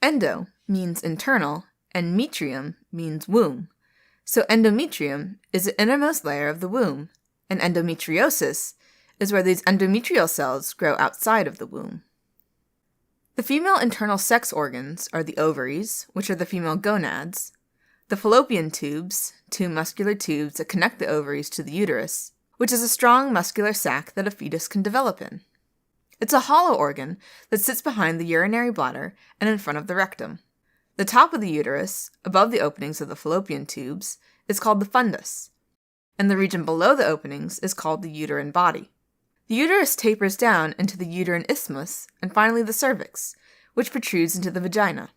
Endo means internal, and metrium means womb. So endometrium is the innermost layer of the womb, and endometriosis is where these endometrial cells grow outside of the womb. The female internal sex organs are the ovaries, which are the female gonads, the fallopian tubes, two muscular tubes that connect the ovaries to the uterus, which is a strong muscular sac that a fetus can develop in. It's a hollow organ that sits behind the urinary bladder and in front of the rectum. The top of the uterus, above the openings of the fallopian tubes, is called the fundus, and the region below the openings is called the uterine body. The uterus tapers down into the uterine isthmus and finally the cervix, which protrudes into the vagina.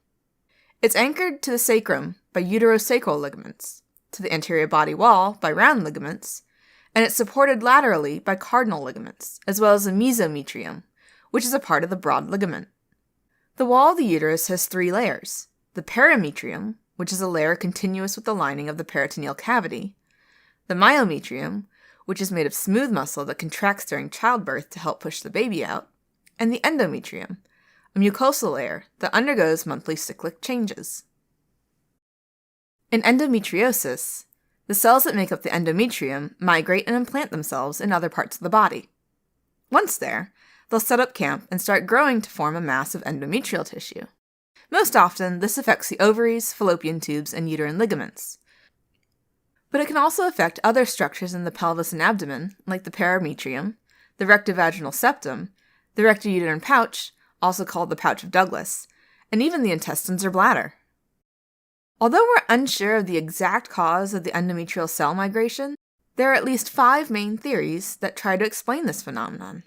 It's anchored to the sacrum by uterosacral ligaments, to the anterior body wall by round ligaments, and it's supported laterally by cardinal ligaments, as well as the mesometrium, which is a part of the broad ligament. The wall of the uterus has 3 layers: the perimetrium, which is a layer continuous with the lining of the peritoneal cavity, the myometrium, which is made of smooth muscle that contracts during childbirth to help push the baby out, and the endometrium, a mucosal layer that undergoes monthly cyclic changes. In endometriosis, the cells that make up the endometrium migrate and implant themselves in other parts of the body. Once there, they'll set up camp and start growing to form a mass of endometrial tissue. Most often, this affects the ovaries, fallopian tubes, and uterine ligaments. But it can also affect other structures in the pelvis and abdomen, like the perimetrium, the rectovaginal septum, the rectouterine pouch, also called the pouch of Douglas, and even the intestines or bladder. Although we're unsure of the exact cause of the endometrial cell migration, there are at least 5 main theories that try to explain this phenomenon.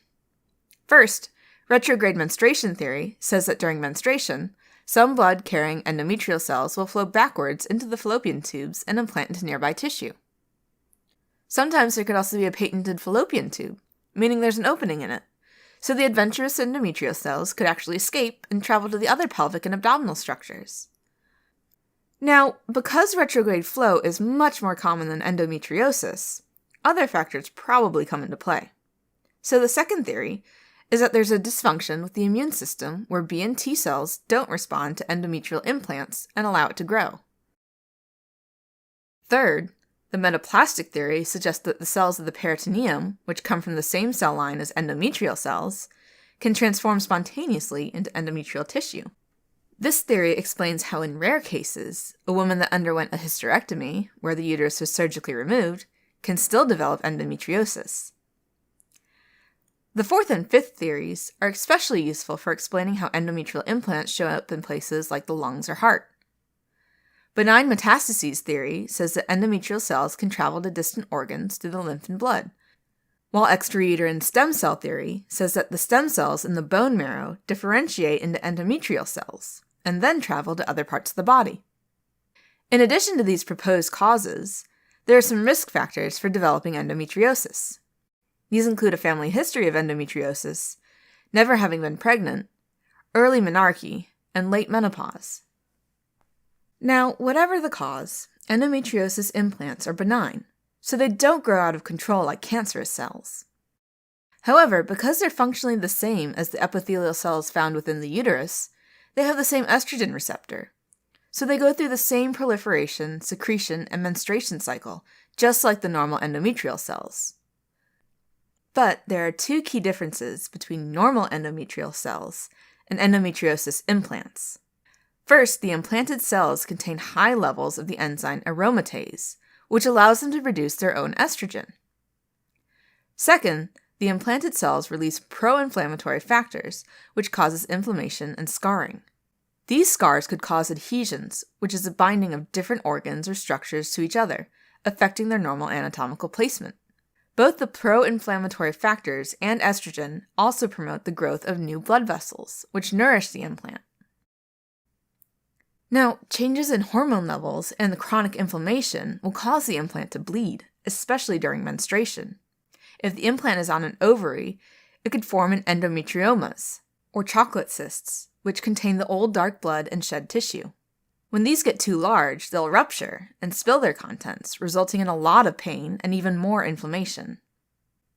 First, retrograde menstruation theory says that during menstruation, some blood-carrying endometrial cells will flow backwards into the fallopian tubes and implant into nearby tissue. Sometimes there could also be a patented fallopian tube, meaning there's an opening in it, so the adventurous endometrial cells could actually escape and travel to the other pelvic and abdominal structures. Now, because retrograde flow is much more common than endometriosis, other factors probably come into play. So the second theory is that there's a dysfunction with the immune system where B and T cells don't respond to endometrial implants and allow it to grow. Third, the metaplastic theory suggests that the cells of the peritoneum, which come from the same cell line as endometrial cells, can transform spontaneously into endometrial tissue. This theory explains how in rare cases, a woman that underwent a hysterectomy, where the uterus was surgically removed, can still develop endometriosis. The fourth and fifth theories are especially useful for explaining how endometrial implants show up in places like the lungs or heart. Benign metastases theory says that endometrial cells can travel to distant organs through the lymph and blood, while extrauterine stem cell theory says that the stem cells in the bone marrow differentiate into endometrial cells and then travel to other parts of the body. In addition to these proposed causes, there are some risk factors for developing endometriosis. These include a family history of endometriosis, never having been pregnant, early menarche, and late menopause. Now, whatever the cause, endometriosis implants are benign, so they don't grow out of control like cancerous cells. However, because they're functionally the same as the epithelial cells found within the uterus, they have the same estrogen receptor, so they go through the same proliferation, secretion, and menstruation cycle, just like the normal endometrial cells. But there are 2 key differences between normal endometrial cells and endometriosis implants. First, the implanted cells contain high levels of the enzyme aromatase, which allows them to produce their own estrogen. Second, the implanted cells release pro-inflammatory factors, which causes inflammation and scarring. These scars could cause adhesions, which is a binding of different organs or structures to each other, affecting their normal anatomical placement. Both the pro-inflammatory factors and estrogen also promote the growth of new blood vessels, which nourish the implant. Now, changes in hormone levels and the chronic inflammation will cause the implant to bleed, especially during menstruation. If the implant is on an ovary, it could form an endometriomas, or chocolate cysts, which contain the old dark blood and shed tissue. When these get too large, they'll rupture and spill their contents, resulting in a lot of pain and even more inflammation.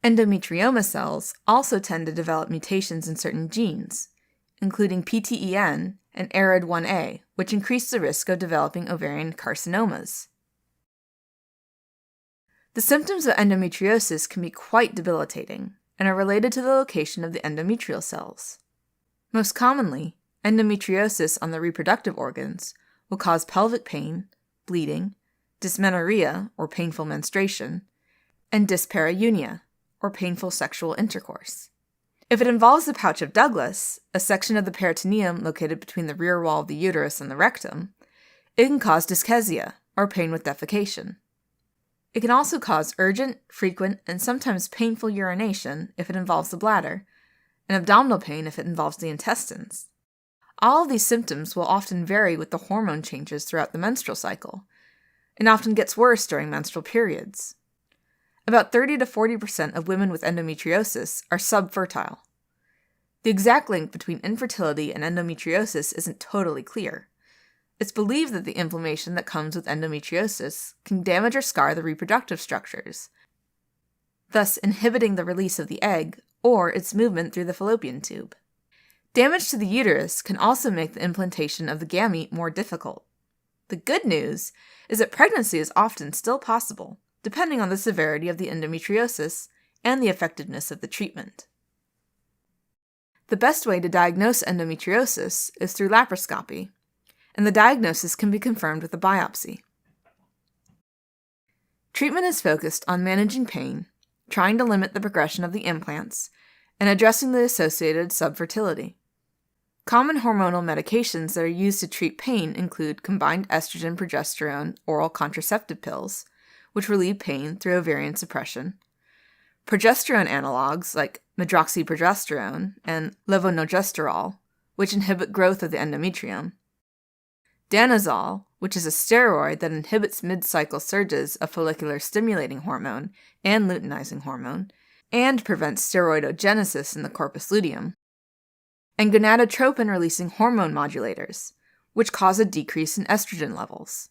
Endometrioma cells also tend to develop mutations in certain genes, including PTEN and ARID1A, which increase the risk of developing ovarian carcinomas. The symptoms of endometriosis can be quite debilitating and are related to the location of the endometrial cells. Most commonly, endometriosis on the reproductive organs will cause pelvic pain, bleeding, dysmenorrhea or painful menstruation, and dyspareunia or painful sexual intercourse. If it involves the pouch of Douglas, a section of the peritoneum located between the rear wall of the uterus and the rectum, it can cause dyschezia or pain with defecation. It can also cause urgent, frequent, and sometimes painful urination if it involves the bladder, and abdominal pain if it involves the intestines. All of these symptoms will often vary with the hormone changes throughout the menstrual cycle, and often gets worse during menstrual periods. About 30 to 40% of women with endometriosis are subfertile. The exact link between infertility and endometriosis isn't totally clear. It's believed that the inflammation that comes with endometriosis can damage or scar the reproductive structures, thus inhibiting the release of the egg or its movement through the fallopian tube. Damage to the uterus can also make the implantation of the gamete more difficult. The good news is that pregnancy is often still possible, depending on the severity of the endometriosis and the effectiveness of the treatment. The best way to diagnose endometriosis is through laparoscopy, and the diagnosis can be confirmed with a biopsy. Treatment is focused on managing pain, trying to limit the progression of the implants, and addressing the associated subfertility. Common hormonal medications that are used to treat pain include combined estrogen-progesterone oral contraceptive pills, which relieve pain through ovarian suppression, progesterone analogs like medroxyprogesterone and levonorgestrel, which inhibit growth of the endometrium, danazol, which is a steroid that inhibits mid-cycle surges of follicular-stimulating hormone and luteinizing hormone, and prevents steroidogenesis in the corpus luteum, and gonadotropin-releasing hormone modulators, which cause a decrease in estrogen levels.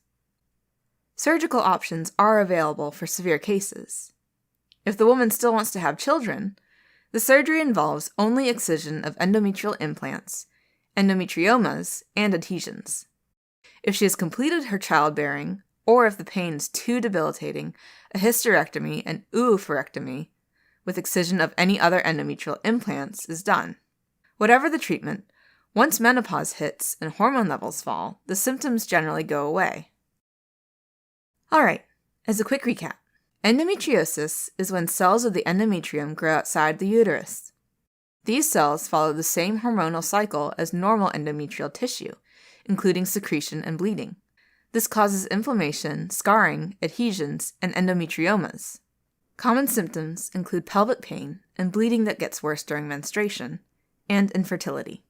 Surgical options are available for severe cases. If the woman still wants to have children, the surgery involves only excision of endometrial implants, endometriomas, and adhesions. If she has completed her childbearing, or if the pain is too debilitating, a hysterectomy and oophorectomy with excision of any other endometrial implants is done. Whatever the treatment, once menopause hits and hormone levels fall, the symptoms generally go away. Alright, as a quick recap, endometriosis is when cells of the endometrium grow outside the uterus. These cells follow the same hormonal cycle as normal endometrial tissue, including secretion and bleeding. This causes inflammation, scarring, adhesions, and endometriomas. Common symptoms include pelvic pain and bleeding that gets worse during menstruation, and infertility.